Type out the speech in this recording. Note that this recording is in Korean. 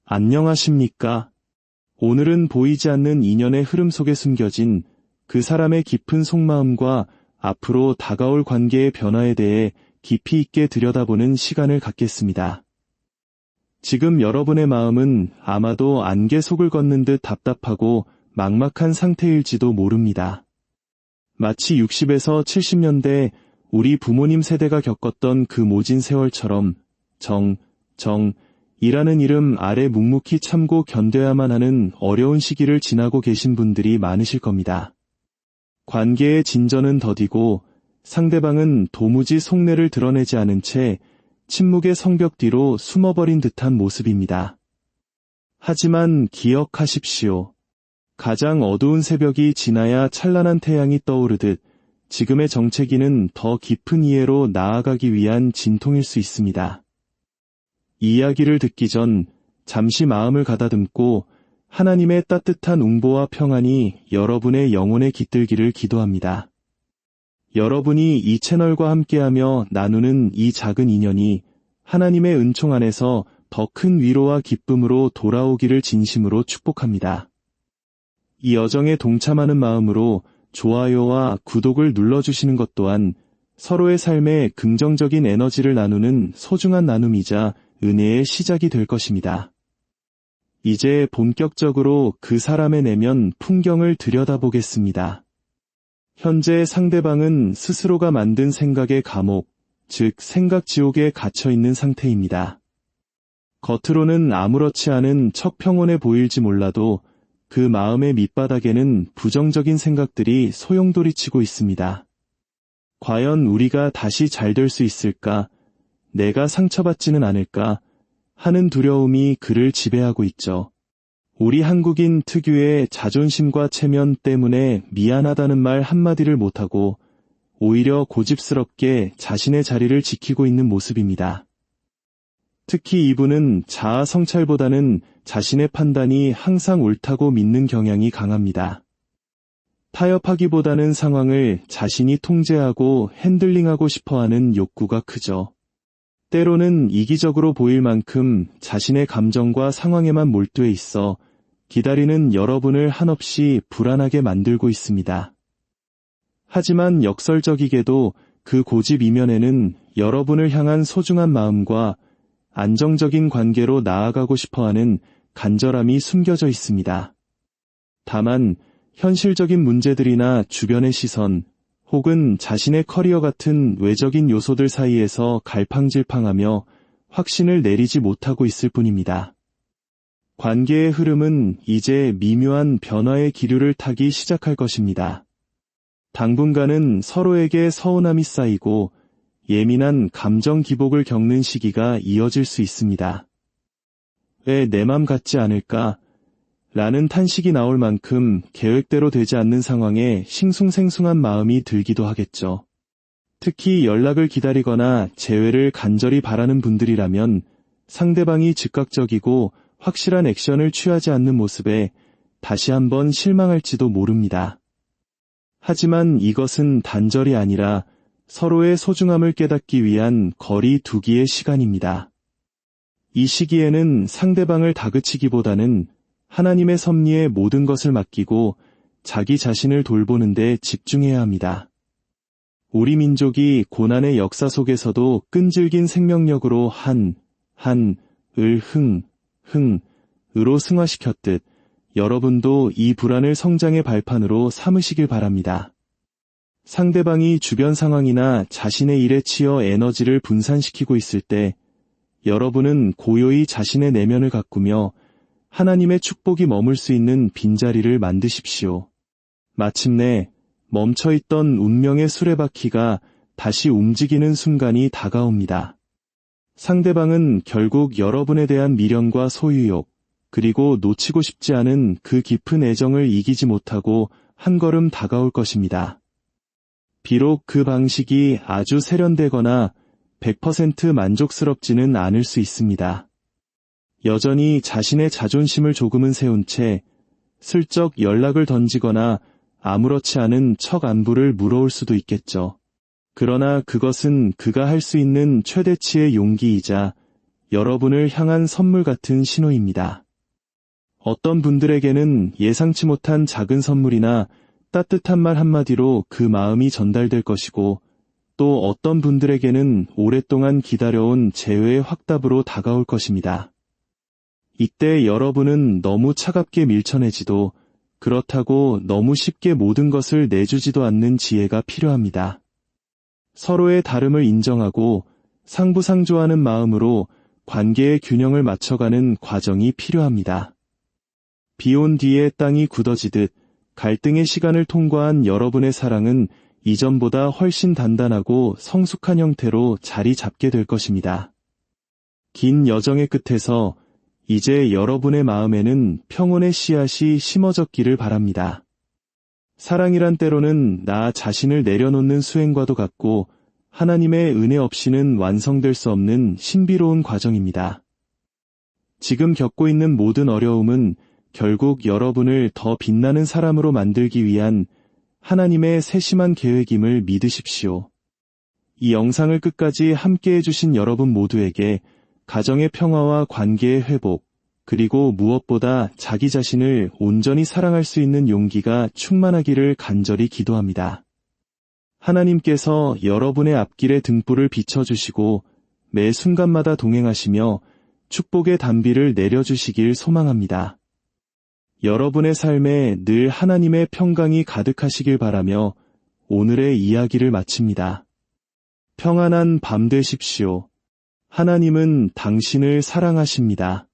안녕하십니까? 오늘은 보이지 않는 인연의 흐름 속에 숨겨진 그 사람의 깊은 속마음과 앞으로 다가올 관계의 변화에 대해 깊이 있게 들여다보는 시간을 갖겠습니다. 지금 여러분의 마음은 아마도 안개 속을 걷는 듯 답답하고 막막한 상태일지도 모릅니다. 마치 60에서 70년대 우리 부모님 세대가 겪었던 그 모진 세월처럼 이라는 이름 아래 묵묵히 참고 견뎌야만 하는 어려운 시기를 지나고 계신 분들이 많으실 겁니다. 관계의 진전은 더디고 상대방은 도무지 속내를 드러내지 않은 채 침묵의 성벽 뒤로 숨어버린 듯한 모습입니다. 하지만 기억하십시오. 가장 어두운 새벽이 지나야 찬란한 태양이 떠오르듯 지금의 정체기는 더 깊은 이해로 나아가기 위한 진통일 수 있습니다. 이야기를 듣기 전 잠시 마음을 가다듬고 하나님의 따뜻한 웅보와 평안이 여러분의 영혼에 깃들기를 기도합니다. 여러분이 이 채널과 함께하며 나누는 이 작은 인연이 하나님의 은총 안에서 더 큰 위로와 기쁨으로 돌아오기를 진심으로 축복합니다. 이 여정에 동참하는 마음으로 좋아요와 구독을 눌러주시는 것 또한 서로의 삶에 긍정적인 에너지를 나누는 소중한 나눔이자 은혜의 시작이 될 것입니다. 이제 본격적으로 그 사람의 내면 풍경을 들여다보겠습니다. 현재 상대방은 스스로가 만든 생각의 감옥, 즉 생각 지옥에 갇혀 있는 상태입니다. 겉으로는 아무렇지 않은 척 평온해 보일지 몰라도 그 마음의 밑바닥에는 부정적인 생각들이 소용돌이치고 있습니다. 과연 우리가 다시 잘 될 수 있을까? 내가 상처받지는 않을까? 하는 두려움이 그를 지배하고 있죠. 우리 한국인 특유의 자존심과 체면 때문에 미안하다는 말 한마디를 못하고 오히려 고집스럽게 자신의 자리를 지키고 있는 모습입니다. 특히 이분은 자아 성찰보다는 자신의 판단이 항상 옳다고 믿는 경향이 강합니다. 타협하기보다는 상황을 자신이 통제하고 핸들링하고 싶어하는 욕구가 크죠. 때로는 이기적으로 보일 만큼 자신의 감정과 상황에만 몰두해 있어 기다리는 여러분을 한없이 불안하게 만들고 있습니다. 하지만 역설적이게도 그 고집 이면에는 여러분을 향한 소중한 마음과 안정적인 관계로 나아가고 싶어하는 간절함이 숨겨져 있습니다. 다만 현실적인 문제들이나 주변의 시선, 혹은 자신의 커리어 같은 외적인 요소들 사이에서 갈팡질팡하며 확신을 내리지 못하고 있을 뿐입니다. 관계의 흐름은 이제 미묘한 변화의 기류를 타기 시작할 것입니다. 당분간은 서로에게 서운함이 쌓이고 예민한 감정 기복을 겪는 시기가 이어질 수 있습니다. 왜 내 맘 같지 않을까? 라는 탄식이 나올 만큼 계획대로 되지 않는 상황에 싱숭생숭한 마음이 들기도 하겠죠. 특히 연락을 기다리거나 재회를 간절히 바라는 분들이라면 상대방이 즉각적이고 확실한 액션을 취하지 않는 모습에 다시 한번 실망할지도 모릅니다. 하지만 이것은 단절이 아니라 서로의 소중함을 깨닫기 위한 거리 두기의 시간입니다. 이 시기에는 상대방을 다그치기보다는 하나님의 섭리에 모든 것을 맡기고 자기 자신을 돌보는 데 집중해야 합니다. 우리 민족이 고난의 역사 속에서도 끈질긴 생명력으로 으로 승화시켰듯 여러분도 이 불안을 성장의 발판으로 삼으시길 바랍니다. 상대방이 주변 상황이나 자신의 일에 치여 에너지를 분산시키고 있을 때 여러분은 고요히 자신의 내면을 가꾸며 하나님의 축복이 머물 수 있는 빈자리를 만드십시오. 마침내 멈춰있던 운명의 수레바퀴가 다시 움직이는 순간이 다가옵니다. 상대방은 결국 여러분에 대한 미련과 소유욕, 그리고 놓치고 싶지 않은 그 깊은 애정을 이기지 못하고 한 걸음 다가올 것입니다. 비록 그 방식이 아주 세련되거나 100% 만족스럽지는 않을 수 있습니다. 여전히 자신의 자존심을 조금은 세운 채 슬쩍 연락을 던지거나 아무렇지 않은 척 안부를 물어올 수도 있겠죠. 그러나 그것은 그가 할 수 있는 최대치의 용기이자 여러분을 향한 선물 같은 신호입니다. 어떤 분들에게는 예상치 못한 작은 선물이나 따뜻한 말 한마디로 그 마음이 전달될 것이고, 또 어떤 분들에게는 오랫동안 기다려온 재회의 확답으로 다가올 것입니다. 이때 여러분은 너무 차갑게 밀쳐내지도, 그렇다고 너무 쉽게 모든 것을 내주지도 않는 지혜가 필요합니다. 서로의 다름을 인정하고 상부상조하는 마음으로 관계의 균형을 맞춰가는 과정이 필요합니다. 비 온 뒤에 땅이 굳어지듯 갈등의 시간을 통과한 여러분의 사랑은 이전보다 훨씬 단단하고 성숙한 형태로 자리 잡게 될 것입니다. 긴 여정의 끝에서 이제 여러분의 마음에는 평온의 씨앗이 심어졌기를 바랍니다. 사랑이란 때로는 나 자신을 내려놓는 수행과도 같고, 하나님의 은혜 없이는 완성될 수 없는 신비로운 과정입니다. 지금 겪고 있는 모든 어려움은 결국 여러분을 더 빛나는 사람으로 만들기 위한 하나님의 세심한 계획임을 믿으십시오. 이 영상을 끝까지 함께 해주신 여러분 모두에게 가정의 평화와 관계의 회복, 그리고 무엇보다 자기 자신을 온전히 사랑할 수 있는 용기가 충만하기를 간절히 기도합니다. 하나님께서 여러분의 앞길에 등불을 비춰주시고 매 순간마다 동행하시며 축복의 단비를 내려주시길 소망합니다. 여러분의 삶에 늘 하나님의 평강이 가득하시길 바라며 오늘의 이야기를 마칩니다. 평안한 밤 되십시오. 하나님은 당신을 사랑하십니다.